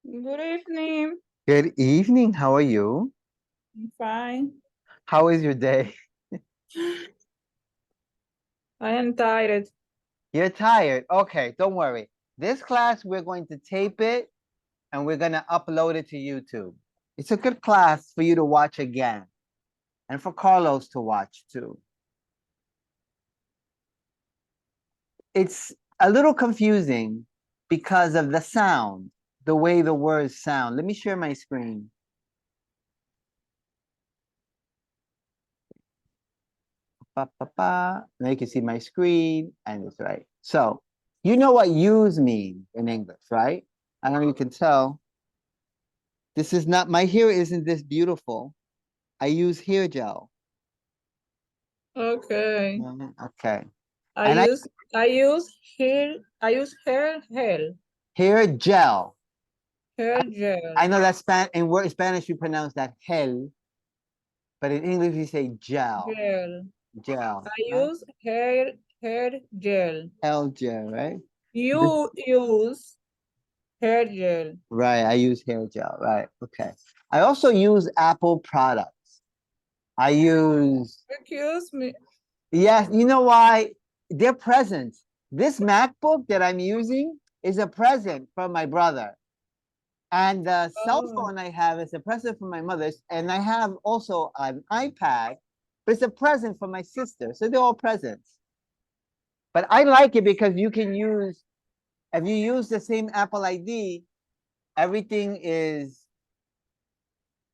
Good evening. Good evening. How are you? I'm fine. How is your day? I am tired. You're tired. Okay, don't worry. This class, we're going to tape it and we're going to upload it to YouTube. It's a good class for you to watch again and for Carlos to watch too. It's a little confusing because of the sound, the way the words sound. Let me share my screen. Now you can see my screen and it's right. So you know what use means in English, right? I know you can tell. This is not, my hair isn't this beautiful. I use hair gel. Okay. Okay. I And use I use hair hair gel. gel. I know that in Spanish we pronounce that gel, but in English we say gel. Gel. Gel. I Right? use hair gel. Gel gel, right? You use hair gel. Right, I use hair gel, right? Okay. I also use Apple products. I use, Excuse me. yes, you know why? They're presents. This MacBook that I'm using is a present from my brother. And the cell Oh, phone I have is a present from my mother. And I have also an iPad, but it's a present from my sister. So they're all presents. But I like it because you can use, if you use the same Apple ID, everything is,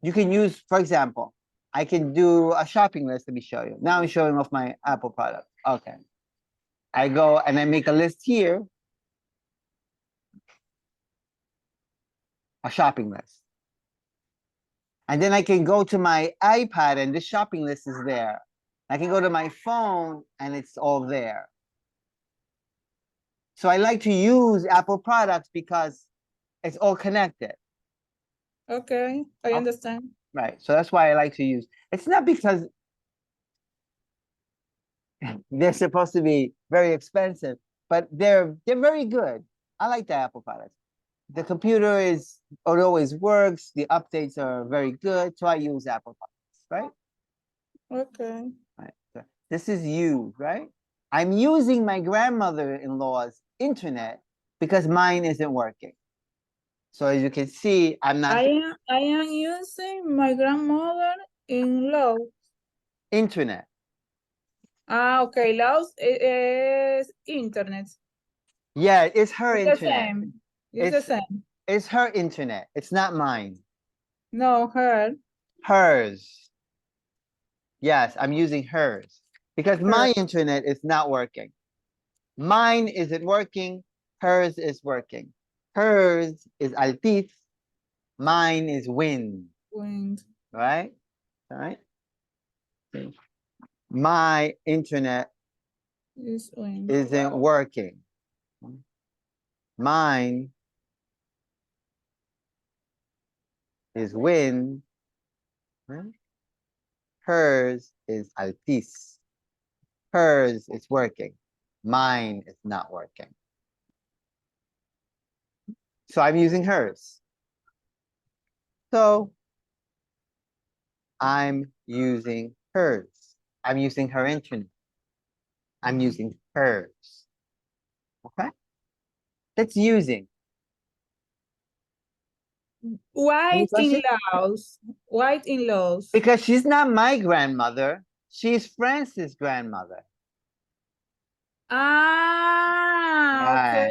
you can use, for example, I can do a shopping list. Let me show you. Now I'm showing off my Apple product. Okay. I go and I make a list here, a shopping list. And then I can go to my iPad and the shopping list is there. I can go to my phone and it's all there. So I like to use Apple products because it's all connected. okay. I Okay. understand. Right. So that's why I like to use. It's not because they're supposed to be very expensive, but they're very good. I like the Apple products. The computer is, it always works. The updates are very good. So I use Apple products, right? Okay. Right. So this is you, right? I'm using my grandmother-in-law's internet because mine isn't working. So as you can see, I'm not I am using my grandmother in law. internet. Okay. Laos is internet. Yeah, it's her It's the internet. same. It's the It's same. it's her internet. It's not mine. No, her. Hers. Yes, I'm using hers because Her. my internet is not working. Mine isn't working. Hers is working. Hers is Altis. Mine is wind. Wind. Right? All right. My internet Is wind. isn't working. Mine is wind. Right? Hers is Altis. Hers is working. Mine is not working. So I'm using hers. So I'm using hers. I'm using her internet. I'm using hers. Okay? That's using. Any White in question? laws. White in laws. Because she's not my grandmother. She's Francis' grandmother. Ah, Right.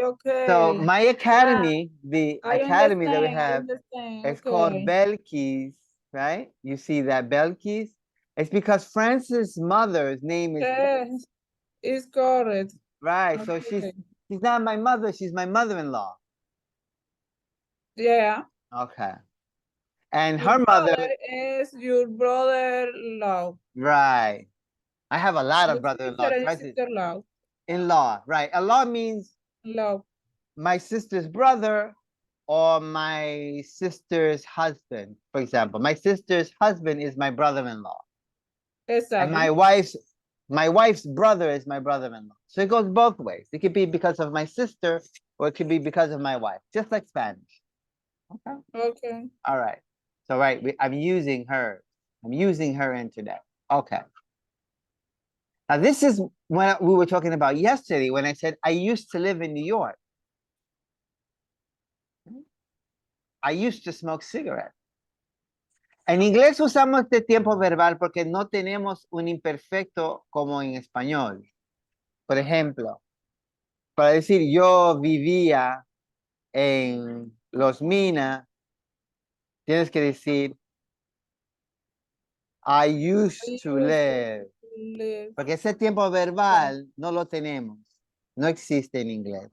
okay, So okay. my Yeah, academy, the I academy that we understand. I have, understand. is called Okay. Belkis, right? You see that Belkis? It's because Francis' mother's name is Yes, it's correct. right. So Okay. she's not my mother, she's my mother-in-law. Yeah. Okay. And Your her mother, brother is your brother-in-law. right. I have a lot of Your sister brother-in-laws. and your Francis sister-in-law. in-law, right? In-law means Law. my sister's brother or my sister's husband, for example. My sister's husband is my brother-in-law. And Exactly. my wife's brother is my brother-in-law. So it goes both ways. It could be because of my sister or it could be because of my wife, just like Spanish. Okay. Okay. All right. So right, I'm using her. I'm using her internet. Okay. Now this is what we were talking about yesterday when I said I used to live in New York. I used to smoke cigarettes. En inglés usamos este tiempo verbal porque no tenemos un imperfecto como en español. Por ejemplo, para decir yo vivía en Los Minas, tienes que decir I used to live. Live. Porque ese tiempo verbal no lo tenemos. No existe en inglés.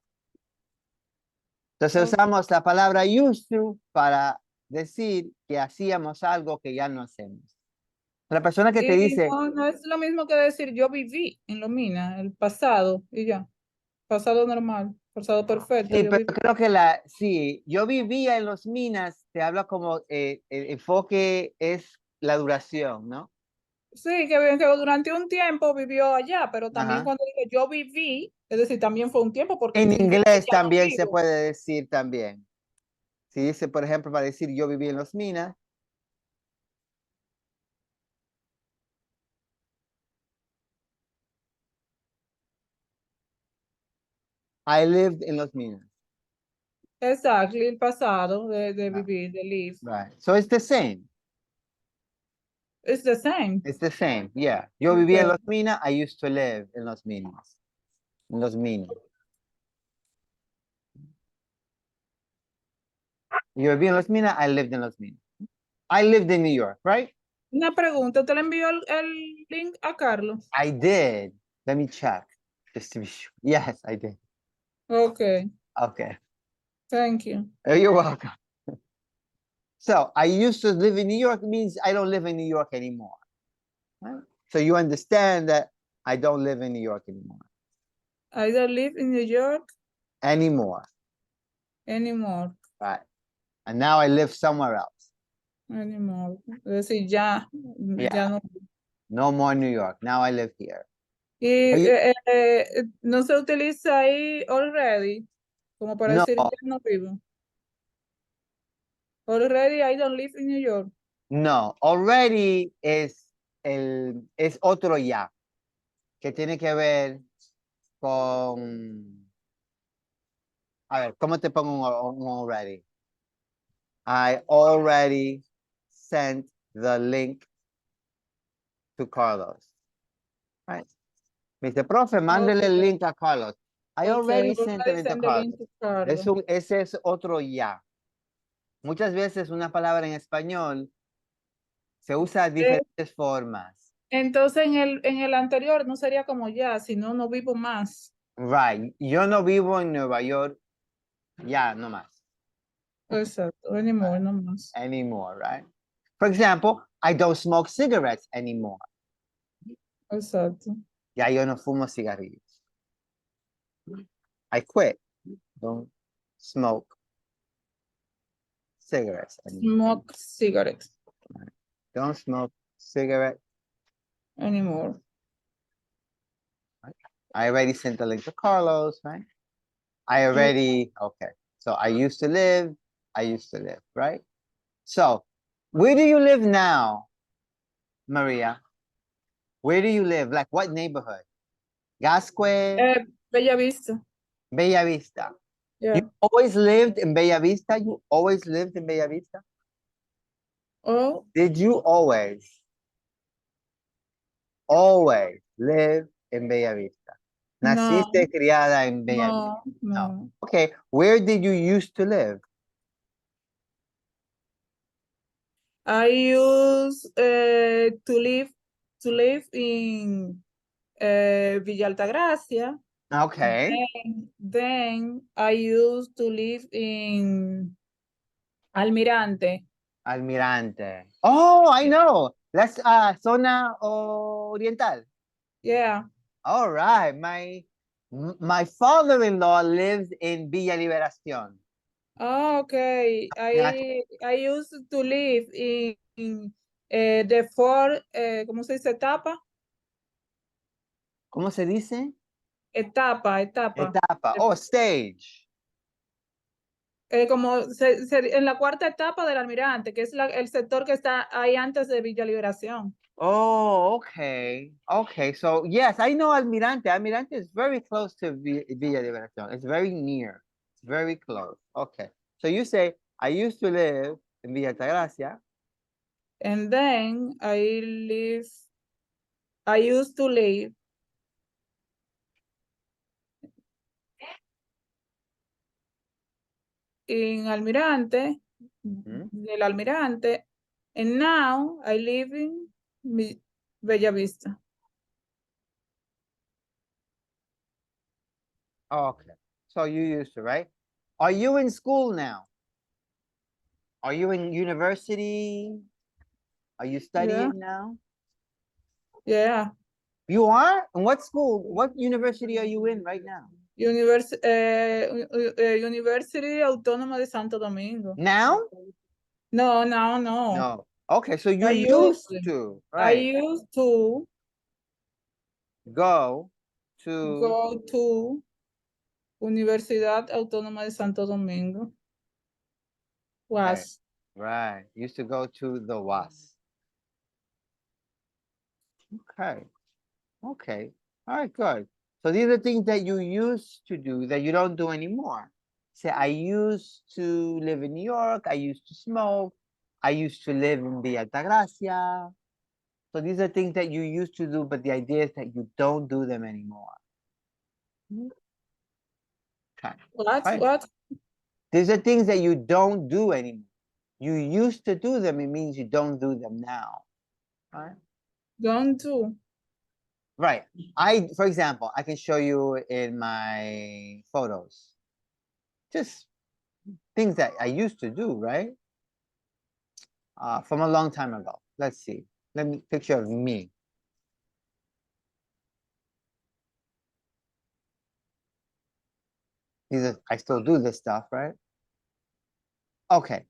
Entonces Ok. usamos la palabra used to para decir que hacíamos algo que ya no hacemos. La persona que te Y dice, no es lo mismo que decir yo viví en Lomina, el pasado, y ya. Pasado normal, pasado perfecto, sí, yo pero viví. creo que sí, yo vivía en Los Minas, te habla como el enfoque es la duración, ¿no? Sí, que durante un tiempo vivió allá, pero también Ajá. cuando digo yo viví, es decir, también fue un tiempo porque En significa que inglés ya no también se vivo. puede decir también. Si dice, por ejemplo, para decir yo viví en Los Minas, I lived in Los Minas. Exacto, el pasado de Ah, vivir, de live. right. So it's the same. It's the same. It's the same. Yeah. Yo vivía en Okay. Los Minas. I used to live in Los Minas. En Los Minas. Yo viví en Los Minas. I lived in Los Minas. I lived in New York, right? Una pregunta, ¿te le envió el link a Carlos? I did. Let me check. Just to be sure. Yes, I did. Okay, Okay. thank you. You're welcome. So I used to live in New York means I don't live in New York anymore. Right? So you understand that I don't live in New York anymore. I don't live in New York Anymore. anymore. Right. And now I live somewhere else. Anymore. Es decir, ya Yeah. no. No more New York. Now I live here. Y Are you- no se utiliza ahí already, como para No, decir ya no vivo. Already I don't live in New York. no. Already es otro ya, que tiene que ver con, a ver, ¿cómo te pongo un already? I already sent the link to Carlos. Right. Me dice, profe, mándele el link a Carlos. I Okay, already sent the already link to send the link Carlos. to Carlos. Ese es otro ya. Muchas veces una palabra en español se usa de diferentes formas. Entonces en el anterior no sería como ya, sino no vivo más. Right. Yo no vivo en Nueva York ya, no más. Exacto, anymore, no más. Anymore, right? For example, I don't smoke cigarettes anymore. Exacto. Ya yo no fumo cigarrillos. I quit. Don't smoke cigarettes anymore. Smoke cigarettes Don't smoke cigarettes. anymore. I already sent the link to Carlos, right? I already, okay. So I used to live, right? So where do you live now, Maria? Where do you live? Like what neighborhood? Gasque, Bella Vista. Bella Vista. Yeah. You always lived in Bella Vista? You always lived in Bella Vista? Oh, Did you always live in Bella Vista? no, Naciste criada en Bella Vista? no, No. no. Okay, where did you used to live? I used to live in Villa Altagracia. Okay, Then I used to live in Almirante. Almirante. Oh, I know. That's zona oriental. Yeah. All right. My father-in-law lives in Villa Liberación. Oh, okay. I used to live in the fourth, ¿cómo se dice? ¿Cómo se dice? Etapa. Etapa. Oh, stage. como en la cuarta etapa del Almirante, que es el sector que está ahí antes de Villa Liberación. Oh, okay. Okay. So yes, I know Almirante. Almirante is very close to Villa Liberación. It's very near. It's very close. Okay. So you say, I used to live in Villa Altagracia. And then I used to live in Almirante, del Almirante, and now I live in Bella Vista. Okay. So you used to, right? Are you in school now? Are you in university? Are you studying now? Yeah. You are? In what school? What university are you in right now? University Autónoma de Santo Domingo. Now? No. No. Okay, so you I used to, right? used to Go to Universidad Autónoma de Santo Domingo. Was. Right. Used to go to the WAS. Okay. Okay. All right, good. So these are things that you used to do that you don't do anymore. Say, I used to live in New York. I used to smoke. I used to live in Villa Altagracia. So these are things that you used to do, but the idea is that you don't do them anymore. Okay. What? Right. What? These are things that you don't do anymore. You used to do them. It means you don't do them now. All right. Don't do. Right. For example, I can show you in my photos. Just things that I used to do, right? From a long time ago. Let's see. Let me picture of me. I still do this stuff, right? Okay.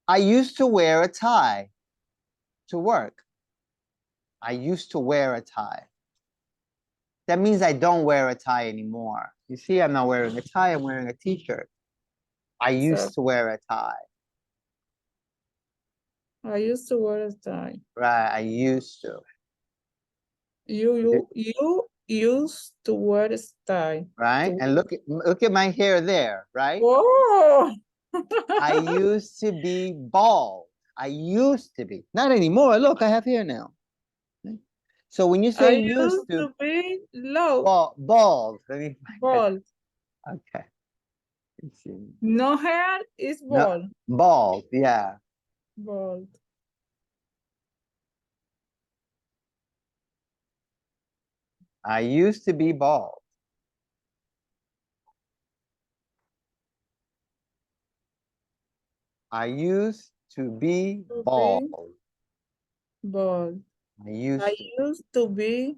I used to wear a tie to work. I used to wear a tie. That means I don't wear a tie anymore. You see, I'm not wearing a tie, I'm wearing a t-shirt. I used to wear a tie. I used to wear a tie. Right, I used to. You used to wear a tie. Right, and look at my hair there, right? Oh! I used to be bald. I used to be. Not anymore. Look, I have hair now. So when you say I used to be low. bald. Bald. Okay. Let's see. No hair is bald. No, bald, yeah. Bald. I used to be bald. I used to be bald. Bald. I used to be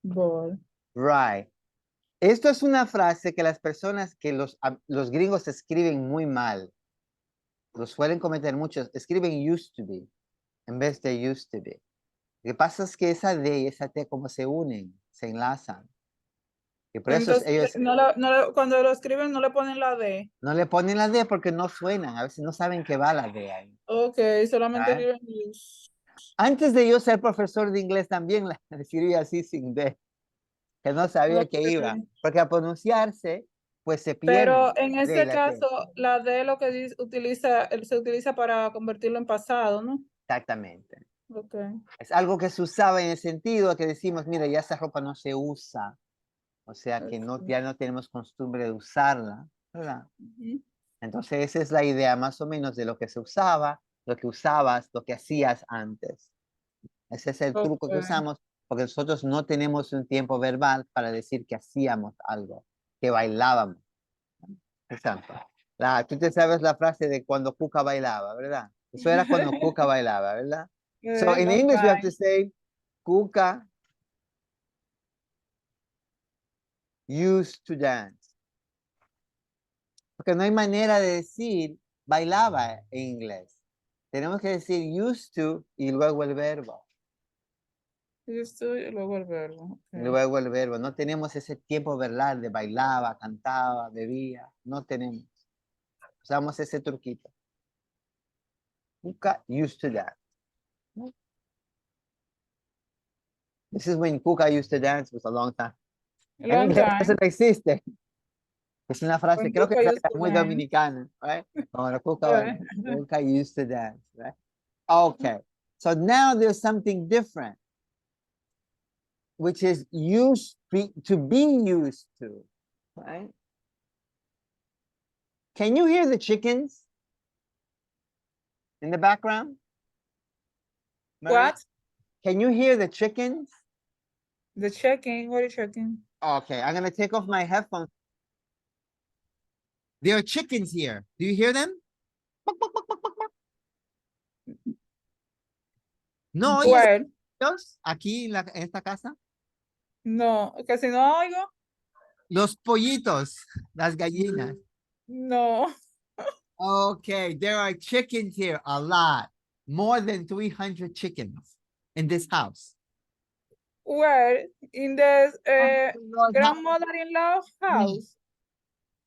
bald. Right. Esto es una frase que las personas, que los gringos escriben muy mal. Lo suelen cometer muchos. Escriben used to be en vez de used to be. Lo que pasa es que esa D y esa T como se unen, se enlazan. Y por Entonces, eso ellos cuando lo escriben no le ponen la D. no le ponen la D porque no suenan. A veces no saben que va la D ahí. Ok, solamente ¿Right? escriben use. Antes de yo ser profesor de inglés también la escribía así sin D. Que no sabía que iba. Porque al pronunciarse, pues se pierde. Pero en este caso, la D lo que se utiliza para convertirlo en pasado, ¿no? Exactamente. Okay. Es algo que se usaba en el sentido que decimos, mira, ya esa ropa no se usa. O sea que ya no tenemos costumbre de usarla, ¿verdad? Entonces esa es la idea más o menos de lo que se usaba, lo que usabas, lo que hacías antes. Ese es el truco que usamos porque nosotros no tenemos un tiempo verbal para decir que hacíamos algo, que bailábamos. Exacto. Tú te sabes la frase de cuando Cuca bailaba, ¿verdad? Eso era cuando Cuca bailaba, ¿verdad? So in English we have to say Cuca used to dance. Porque no hay manera de decir bailaba en inglés. Tenemos que decir used to y luego el verbo. Used to, y luego el verbo. Okay. Luego el verbo. No tenemos ese tiempo verbal de bailaba, cantaba, bebía. No tenemos. Usamos ese truquito. Cuca used to dance. This is when Cuca used to dance was a long time. A En long inglés eso time. no existe. Es una frase, When creo que Cuca used es to muy dance. dominicana, right? Como la Right. Cuca used to dance, right? Okay. So now there's something different, which is to be used to, right? Can you hear the chickens in the background? Maria? What? Can you hear the chickens? The checking. What are you checking? Okay, I'm gonna take off my headphones. There are chickens here. Do you hear them? No oyes Where? ellos aquí en esta casa. No, que si no oigo, Los pollitos, las gallinas. no. Okay, there are chickens here, a lot. More than 300 chickens in this house. Where? In the Lord, grandmother-in-law house.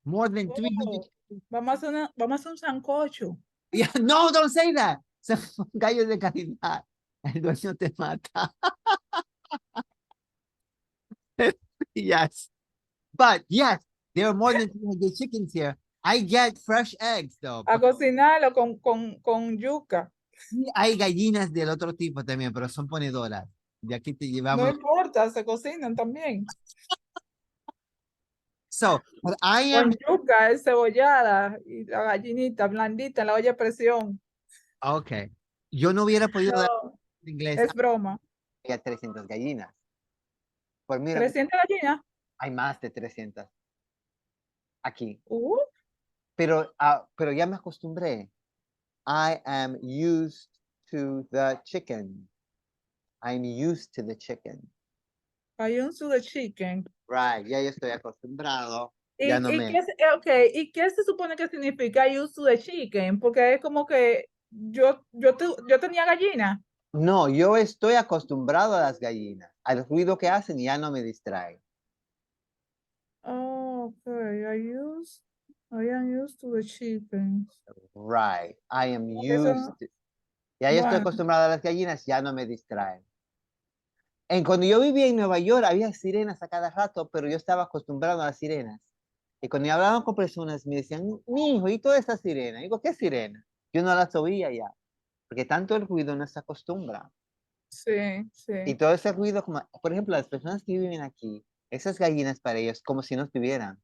more than 300. Oh, vamos a hacer un sancocho. Yeah, no, don't say that. Son gallos de calidad. El dueño te mata. Yes. But yes, there are more than 300 chickens here. I get fresh eggs though. A cocinarlo con yuca. Y hay gallinas del otro tipo también, pero son ponedoras. De aquí te No llevamos. importa, se cocinan también. So, but I am. Con yuca, cebollada y la gallinita blandita en la olla a presión. Okay. Yo no hubiera podido dar No, inglés es broma. a 300 gallinas. Pues mira, 300 gallinas. hay más de 300 aquí. Uh, Pero ya me acostumbré. I am used to the chicken. I'm used to the chicken. I used to the chicken. Right, ya yo estoy acostumbrado. ¿Y, Ya no y me. ¿Y qué se supone que significa used to the chicken? Porque es como que yo tenía gallina. No, yo estoy acostumbrado a las gallinas. Al ruido que hacen ya no me distrae. Oh, okay. I am used to the chickens. Right, I am Eso, used to. Ya yo estoy bueno, acostumbrado a las gallinas, ya no me distraen. Cuando yo vivía en Nueva York había sirenas a cada rato, pero yo estaba acostumbrado a las sirenas. Y cuando yo hablaba con personas me decían, mi hijo, ¿y toda esa sirena? Digo, ¿qué sirena? Yo no las oía ya, porque tanto el ruido no se acostumbra. sí, Y sí. todo ese ruido, como, por ejemplo, las personas que viven aquí, esas gallinas para ellos como si no estuvieran.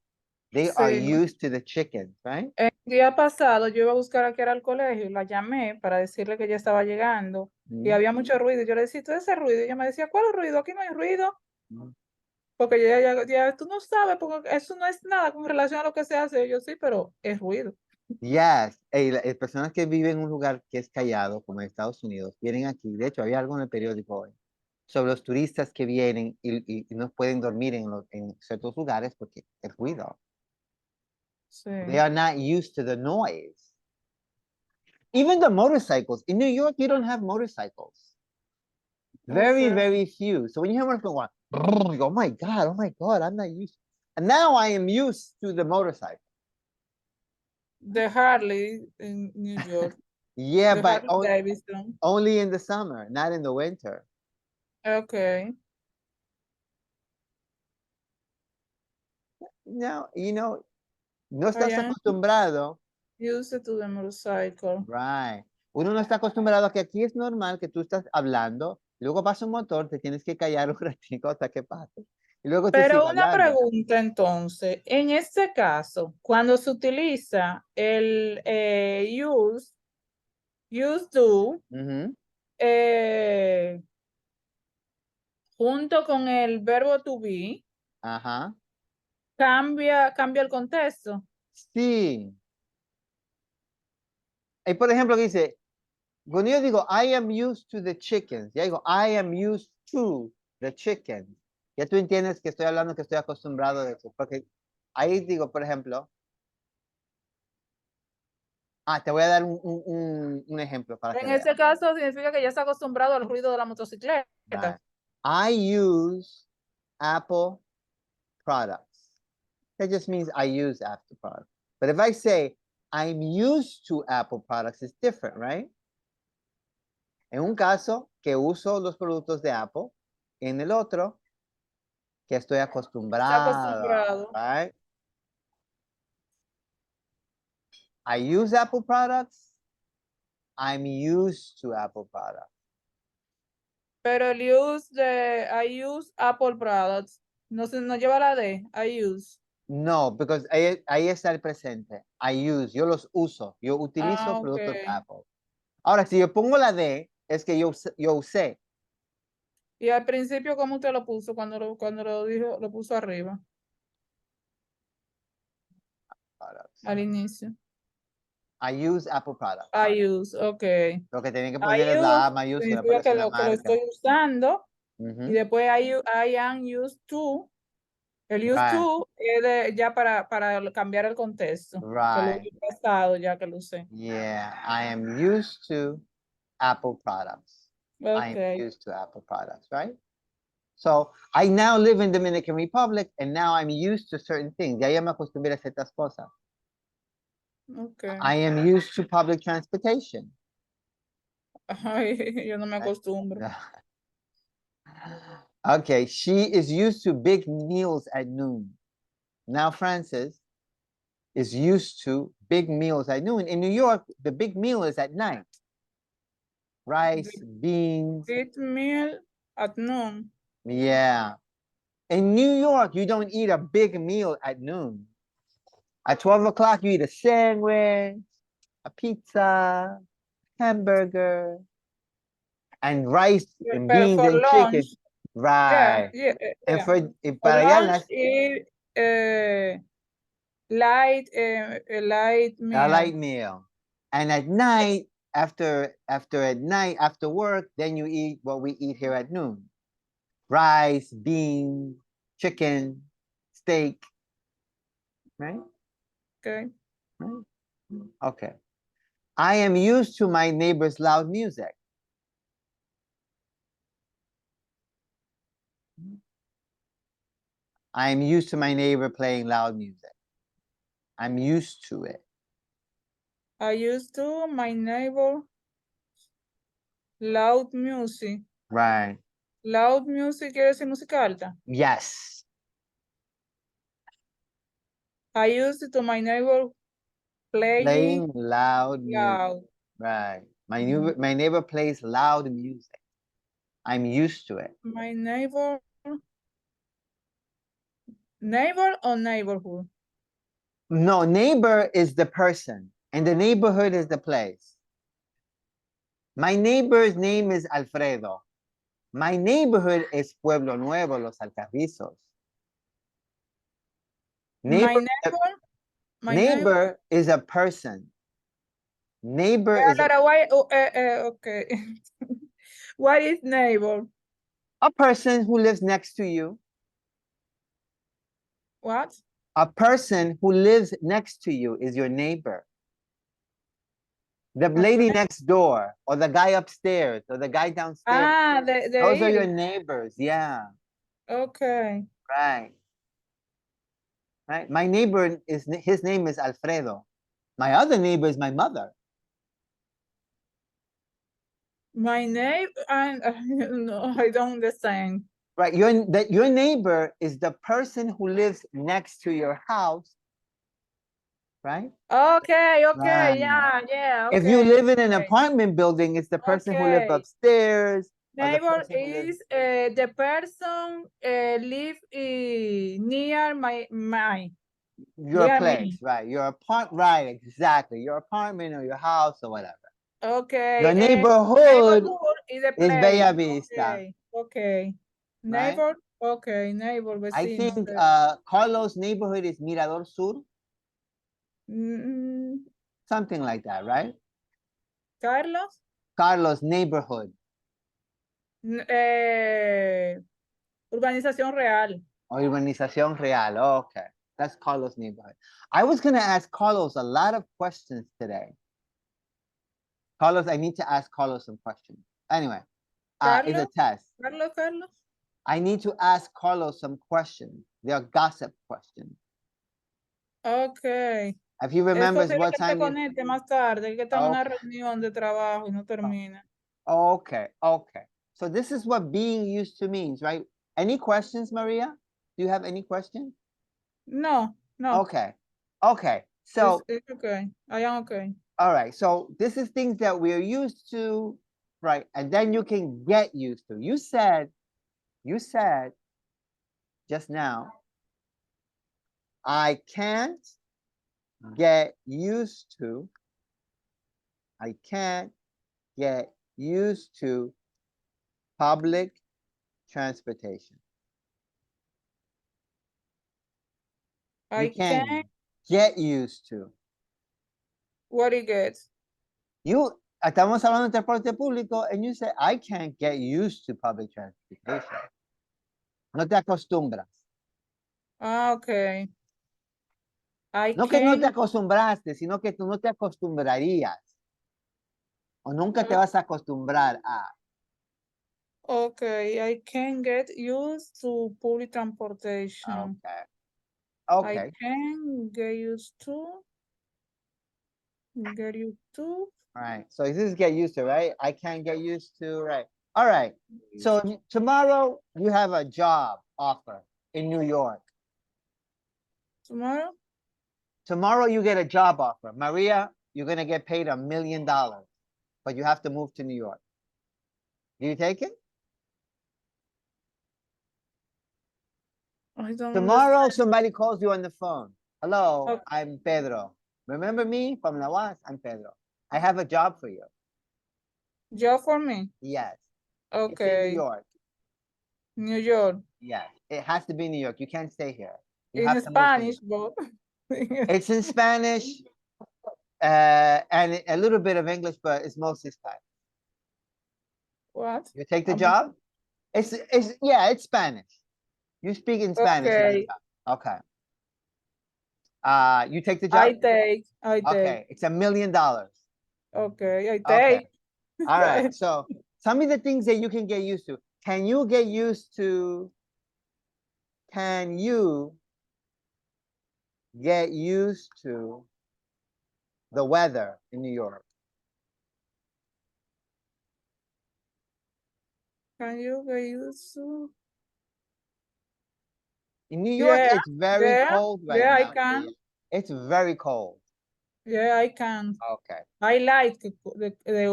They are Sí. used to the chickens, right? El día pasado yo iba a buscar a Kiara al colegio y la llamé para decirle que ya estaba llegando y había mucho ruido. Y yo le decía, ¿todo ese ruido? Y ella me decía, ¿cuál es el ruido? Aquí no hay ruido. Porque tú no sabes, porque eso no es nada con relación a lo que se hace. Yo sí, pero es ruido. Yes, personas que viven en un lugar que es callado, como en Estados Unidos, vienen aquí. De hecho, había algo en el periódico hoy sobre los turistas que vienen y no pueden dormir en ciertos lugares porque el ruido. Sí. They are not used to the noise. Even the motorcycles. In New York, you don't have motorcycles. Very, Okay. very few. So when you hear one going, you go, oh my God, I'm not used. And now I am used to the motorcycle. The Harley in New York. Yeah, The but Harley Davidson. only in the summer, not in the winter. Okay. No, no I estás am acostumbrado. used to the motorcycle. Right. Uno no está acostumbrado a que aquí es normal que tú estás hablando, luego pasa un motor, te tienes que callar un ratito hasta que pase. Y luego tú Pero sigues una hablando. pregunta entonces, en este caso, cuando se utiliza el used to, Ujú. eh, junto con el verbo to be, Ajá. cambia el contexto. Sí. Y por ejemplo, dice, cuando yo digo, I am used to the chickens, ya digo, I am used to the chickens. Ya tú entiendes que estoy hablando, que estoy acostumbrado de eso. Porque ahí digo, por ejemplo, te voy a dar un ejemplo para que En veas. ese caso significa que ya está acostumbrado al ruido de la motocicleta. Right. I use Apple products. That just means I use Apple products. But if I say I'm used to Apple products, it's different, right? En un caso, que uso los productos de Apple. En el otro, que estoy Está acostumbrado, acostumbrado. right? I use Apple products. I'm used to Apple products. Pero el use de I use Apple products no lleva la D. I use. No, because ahí está el presente. I use, yo los uso. Yo utilizo productos Okay. Apple. Ahora, si yo pongo la D, es que yo usé. Y al principio, ¿cómo usted lo puso cuando lo dijo, lo puso arriba? Products. Al inicio. I use Apple products. I use, ok. Lo que tienen que I poner es la A use mayúscula, significa por eso que la lo marca. estoy usando. Ujú. Y después I am used to. El used Right. to es ya para cambiar el contexto. Que lo Right. he pasado ya que lo usé. Yeah, I am used to Apple products. I am Ok. used to Apple products, right? So I now live in Dominican Republic and now I'm used to certain things. Ya me acostumbré a ciertas cosas. Ok. I am used to public transportation. Ay, yo no me acostumbro. Okay, she is used to big meals at noon. Now Francis is used to big meals at noon. In New York, the big meal is at night. Rice, beans. Eat meal at noon. Yeah. In New York, you don't eat a big meal at noon. At 12 o'clock, you eat a sandwich, a pizza, hamburger, and rice and Pero beans for and chicken. lunch. Right. Yeah. And For para lunch, allá, eat light meal. a light meal. And at night, after work, then you eat what we eat here at noon. Rice, beans, chicken, steak. Right? Okay. Right? Okay. I am used to my neighbor's loud music. I'm used to my neighbor playing loud music. I'm used to it. I used to my neighbor loud music. Right. Loud music quiere decir música alta. Yes. I used to my neighbor Playing loud music. loud. Right. My neighbor plays loud music. I'm used to it. My neighbor or neighborhood? No, neighbor is the person and the neighborhood is the place. My neighbor's name is Alfredo. My neighborhood is Pueblo Nuevo, Los Alcarrizos. Neighbor is a person. Neighbor is okay. What is neighbor? a person who lives next to you. What? A person who lives next to you is your neighbor. The lady next door, or the guy upstairs, or the guy downstairs. Those are your neighbors. Yeah. Okay. Right. Right. My neighbor his name is Alfredo. My other neighbor is my mother. My neighbor, no, I don't understand. Right. Your neighbor is the person who lives next to your house. Right? Okay, Right. yeah. Okay, if you live in an apartment building, it's the person who lives upstairs. Neighbor is the person live near my your place, right? Your apartment, right? Exactly. Your apartment or your house or whatever. Okay. Your neighborhood is the is place. Bella Vista. Okay. Neighbor. Right? Okay. Neighbor. Vecino. I think Carlos' neighborhood is Mirador Sur. Something like that, right? Carlos? Carlos' neighborhood. Urbanización Real. Urbanización Real. Okay. That's Carlos' neighborhood. I was going to ask Carlos a lot of questions today. Carlos, I need to ask Carlos some questions. Anyway, it's a test. Carlos? I need to ask Carlos some questions. They are gossip questions. Okay. If he Es remembers posible what que se time you... conecte más tarde, que está en una Okay. reunión de trabajo y no termina. Okay, okay. So this is what being used to means, right? Any questions, Maria? Do you have any questions? No, no. Okay, okay. So, It's okay. I am okay. all right. So this is things that we're used to, right? And then you can get used to. You said just now, I can't get used to, I can't get used to public transportation. You I can can't. get used to. What it gets? Estamos hablando de transporte público, and you say, I can't get used to public transportation. No te acostumbras. Ah, okay. I No que no te can. acostumbraste, sino que tú no te acostumbrarías. O nunca te vas a acostumbrar a. Okay, I can get used to public transportation. Okay. I Okay. can get used to. All right. So this is get used to, right? I can't get used to, right? All right. So tomorrow you have a job offer in New York. Tomorrow? Tomorrow you get a job offer. Maria, you're going to get paid $1 million, but you have to move to New York. Do you take it? I don't Tomorrow understand. somebody calls you on the phone. Hello, Okay. I'm Pedro. Remember me from La UAS? I'm Pedro. I have a job for you. Job for me? Yes. It's in New Okay. York. New York. Yes. It has to be New York. You can't stay here. You In have to move to New Spanish, but York. It's in Spanish and a little bit of English, but it's mostly Spanish. what? You take the job? It's yeah, it's Spanish. You speak in Spanish in the Okay. job. Okay. You take the job? I take. Okay, it's $1 million. Okay, I Okay. take. All right. So tell me the things that you can get used to. Can you get used to the weather in New York? Can you get used to? In New York, Yeah, it's very cold right yeah, I now. can. It's very cold. Yeah, I can. Okay. I like the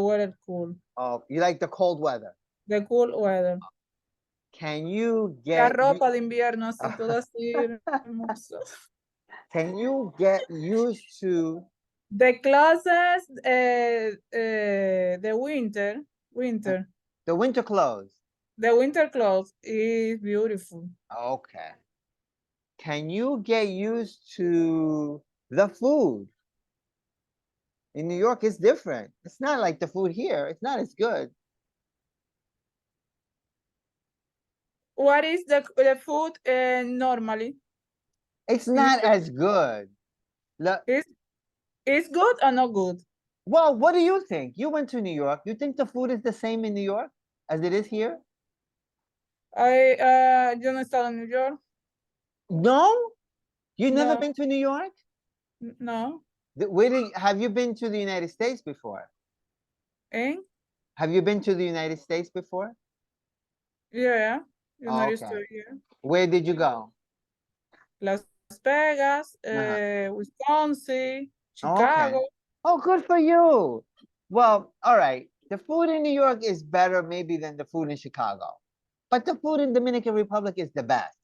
weather cool. Oh, you like the cold weather. The cool weather. Can you La get ropa de invierno así, toda así hermosa. Can you get used to The clothes, the winter, the winter clothes? the winter clothes is beautiful. Okay. Can you get used to the food? In New York, it's different. It's not like the food here. It's not as good. What is the food normally? It's not as good. Look, It's good or not good? well, what do you think? You went to New York. You think the food is the same in New York as it is here? Yo no he estado en New York. No? You never No. been to New York? No. Have you been to the United States before? ¿Eh? Have you been to the United States before? Yeah. United Okay. States, yeah. Where did you go? Las Vegas, Wisconsin, Chicago. Okay. Oh, good for you. Well, all right. The food in New York is better maybe than the food in Chicago. But the food in Dominican Republic is the best.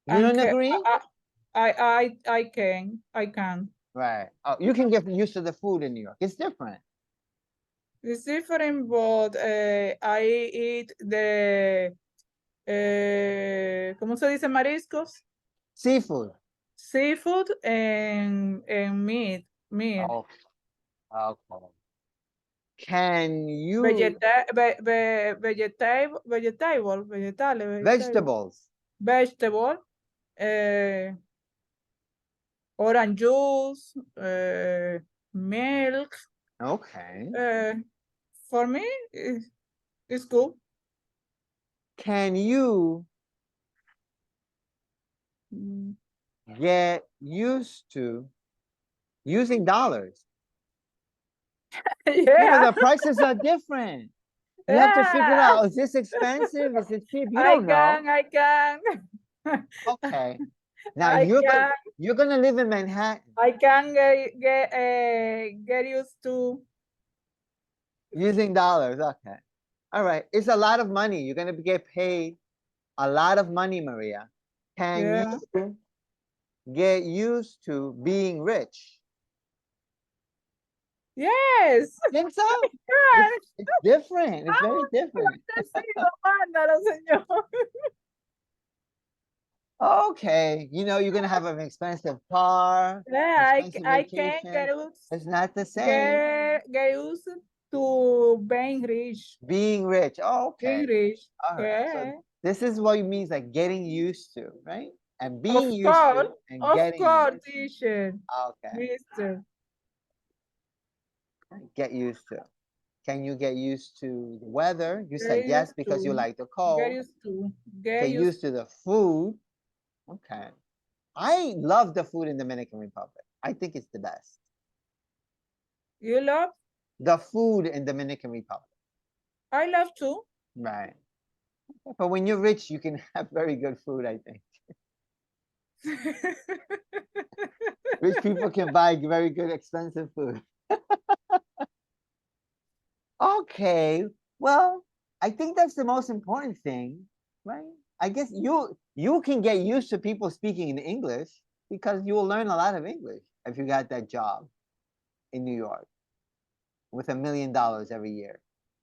You don't agree? I can. Right. Oh, you can get used to the food in New York. It's different. It's different, but I eat the ¿cómo se dice mariscos? Seafood. Seafood and meat. Oh, okay. Can you vegetables? Vegetable, orange juice, milk, Okay. For me, it's good. Can you Mm. get used to using dollars? Yeah, Yeah, the prices are different. You have to figure yeah. out, is this expensive? Is it cheap? You I don't know. I can. Okay. Now I can. you're gonna live in Manhattan I can get used to. using dollars. Okay. All right. It's a lot of money. You're gonna get paid a lot of money, Maria. Can Yeah. you get used to being rich? Yes. I think so. Yes. It's different. It's very different. Bendecido, mándalo, señor. Okay. You know, you're gonna have an expensive car, Yeah, expensive I can vacation. It's not the same. get used to being rich. Being rich. Oh, Being okay. rich. All right. So Yeah. this is what it means, like getting used to, right? And being used to and Of getting course, used. teacher. Okay. Mister. Get used to. Can you get used to the weather? You Get said yes used because you to. like the Get cold. used to. Get Get used used to the food. Okay. I love the food in Dominican Republic. I think it's the best. You love? The food in Dominican Republic. I love too. Right. But when you're rich, you can have very good food, I think. Rich people can buy very good, expensive food. Okay. Well, I think that's the most important thing, right? I guess you can get used to people speaking in English because you will learn a lot of English if you got that job in New York with $1 million every year.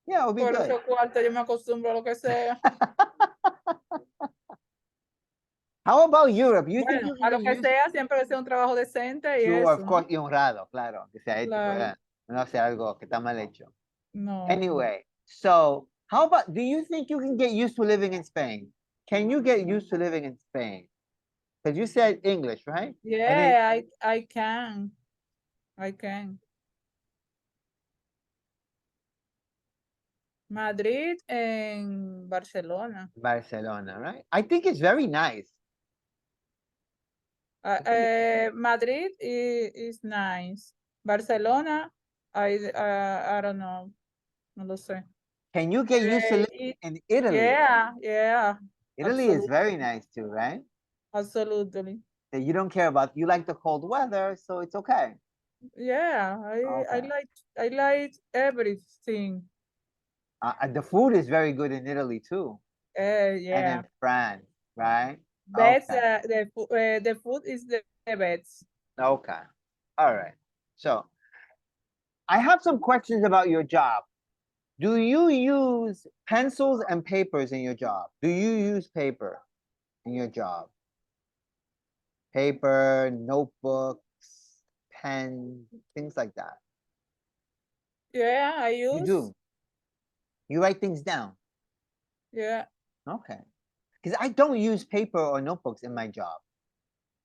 Yeah, it would be Por good. eso cuarto yo me acostumbro a lo que sea. How about Europe? You think Bueno, you can a lo get que used sea, siempre que sea un trabajo decente y to, eso, of ¿no? course, y honrado, claro, que sea ético, Claro. ¿verdad? No sea algo que está mal hecho. No. Anyway, so how about, do you think you can get used to living in Spain? Can you get used to living in Spain? Because you said English, right? Yeah, I can. I can. Madrid en Barcelona. Barcelona, right? I think it's very nice. Madrid is nice. Barcelona, I don't know. No lo sé. Can you get used to living in Italy? Yeah. Italy is very nice too, right? Absolutely. That you don't care about, you like the cold weather, so it's okay. Yeah, Okay. I like everything. The food is very good in Italy too. And Yeah. in France, right? Best, Okay. the food is the best. Okay. All right. So I have some questions about your job. Do you use pencils and papers in your job? Do you use paper in your job? Paper, notebooks, pen, things like that. Yeah, I You use. do. You write things down. Yeah. Okay. Because I don't use paper or notebooks in my job.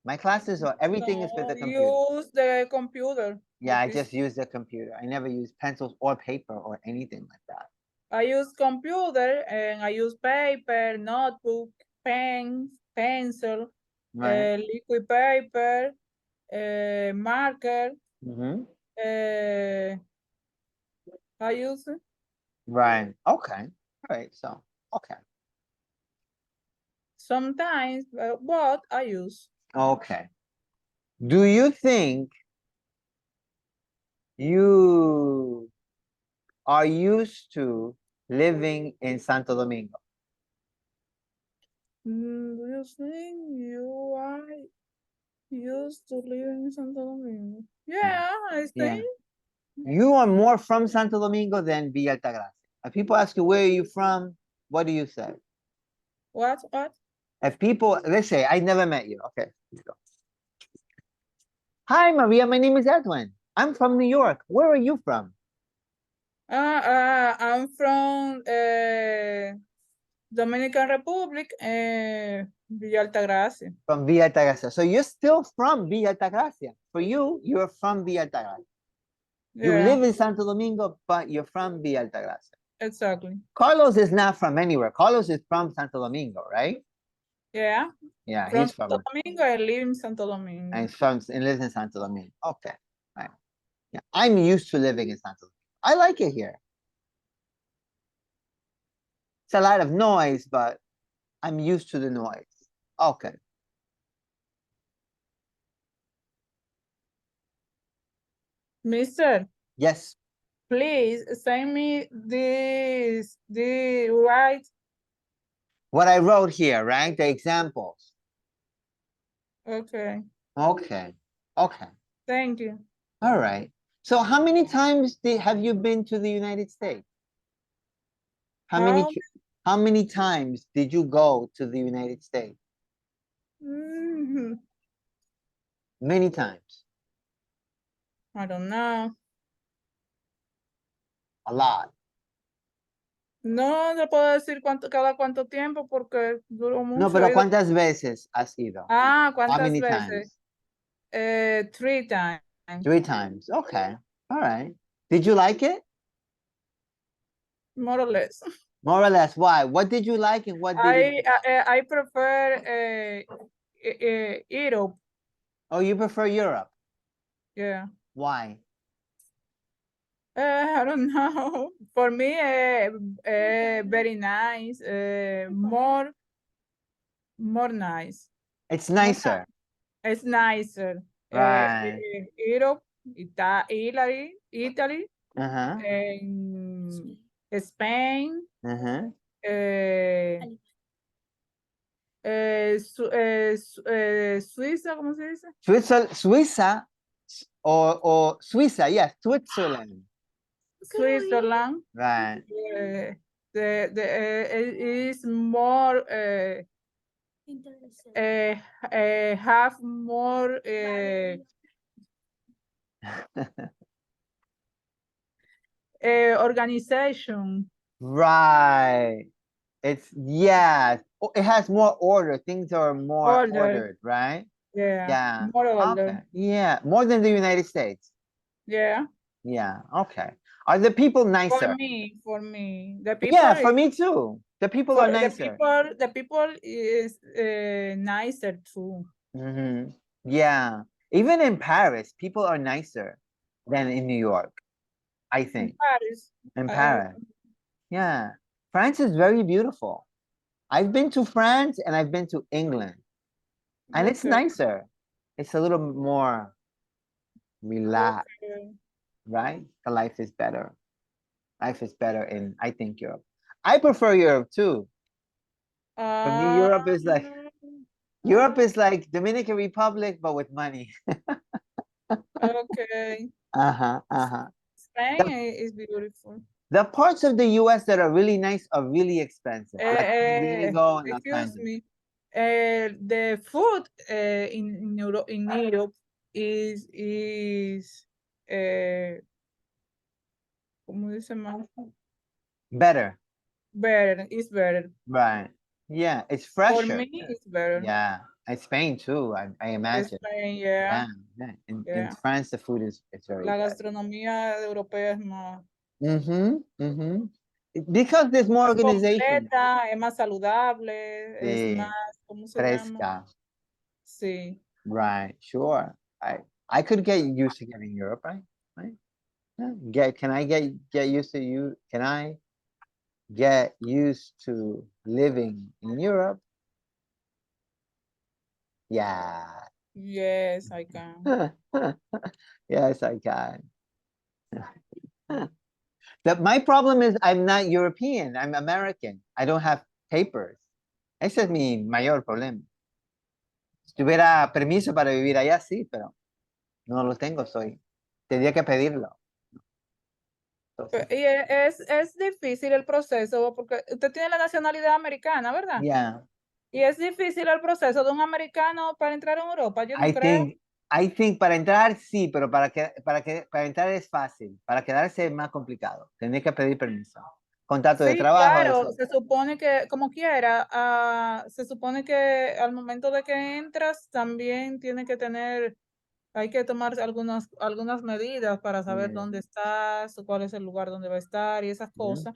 My classes or everything is with the computer. Use the computer. Yeah, I just use the computer. I never use pencils or paper or anything like that. I use computer and I use paper, notebook, pens, pencil, Right. liquid paper, marker. I use it. Right. Okay. All right. So, okay. Sometimes, but I use. Okay. Do you think you are used to living in Santo Domingo? Do you think you are used to live in Santo Domingo? Yeah, I think. You are more from Santo Domingo than Villa Altagracia. If people ask you, where are you from? What do you say? What? If people, let's say, I never met you. Okay. Let's go. Hi, Maria. My name is Edwin. I'm from New York. Where are you from? I'm from Dominican Republic, Villa Altagracia. From Villa Altagracia. So you're still from Villa Altagracia. For you, you're from Villa Altagracia. You Yeah, live in Santo Domingo, but you're from Villa Altagracia. exactly. Carlos is not from anywhere. Carlos is from Santo Domingo, right? Yeah, Yeah, from he's Santo from, Domingo, I live in Santo Domingo. and he's from, and lives in Santo Domingo. Okay, right. Yeah, I'm used to living in Santo Domingo. I like it here. It's a lot of noise, but I'm used to the noise. Okay. Mister, Yes. please send me the right. What I wrote here, right? The examples. Okay, Okay. Okay. thank you. All right. So how many times have you been to the United States? How many How? how many times did you go to the United States? Mhm. Many times. I don't know. A lot. No le puedo decir cada cuánto tiempo porque duró No, mucho. pero ¿cuántas veces has ido? Ah, How ¿cuántas many veces? times? 3 times. 3 times. Okay. All right. Did you like it? More or less. More or less. Why? What did you like and what did you? I prefer Europe. Oh, you prefer Europe. Yeah. Why? I don't know. For me, very nice. More nice. It's More nicer. It's nicer. Right. Europe, Italy, Uh-huh. Spain, Uh-huh. Suiza, ¿cómo se dice? Suiza or Suiza, yes, Switzerland. Switzerland. Right. It is more have more organization. Right. It's yeah. It has more order. Things are more Order. ordered, right? Yeah. Yeah. More Okay. order. Yeah. More than the United States. Yeah. Yeah. Okay. Are the people nicer? For me, the people. Yeah, for me too. The people are nicer. The people is nicer too. Mm-hmm. Yeah. Even in Paris, people are nicer than in New York, I In think. Paris. In Paris. Yeah. France is very beautiful. I've been to France and I've been to England. And it's Okay. nicer. It's a little more relaxed, Okay. right? The life is better. Life is better in, I think, Europe. I prefer Europe too. For me, Europe is like Dominican Republic, but with money. Okay. Uh-huh, uh-huh. Spain is beautiful. The parts of the US that are really nice are really expensive. Like San Diego and Los Excuse Angeles. me. The food in Europe is ¿cómo dice más? Better. Better. It's better. Right. Yeah, it's For fresher. me, it's better. Yeah. And Spain too, I imagine. Spain, yeah. Yeah. In Yeah. France, the food is very La good. gastronomía europea es más Mm-hmm. Mm-hmm. Because there's more organization. completa, es más saludable, es Sí. más, ¿cómo se llama? Fresca. Sí. Right. Sure. I could get used to getting Europe, right? Right. Yeah. Can I get used to you? Can I get used to living in Europe? Yeah. Yes, I can. Yes, I can. My problem is I'm not European. I'm American. I don't have papers. Ese es mi mayor problema. Si tuviera permiso para vivir allá, sí, pero no lo tengo, tendría que pedirlo. Entonces, Y es difícil el proceso porque usted tiene la nacionalidad americana, ¿verdad? yeah. Y es difícil el proceso de un americano para entrar en Europa, yo no creo. I think para entrar sí, pero para entrar es fácil. Para quedarse es más complicado. Tendría que pedir permiso. Contrato de Sí, trabajo. claro, se supone que, como quiera, se supone que al momento de que entras también tiene que tener hay que tomar algunas medidas para saber Yeah. dónde estás, cuál es el lugar donde va a estar y esas Yeah. cosas.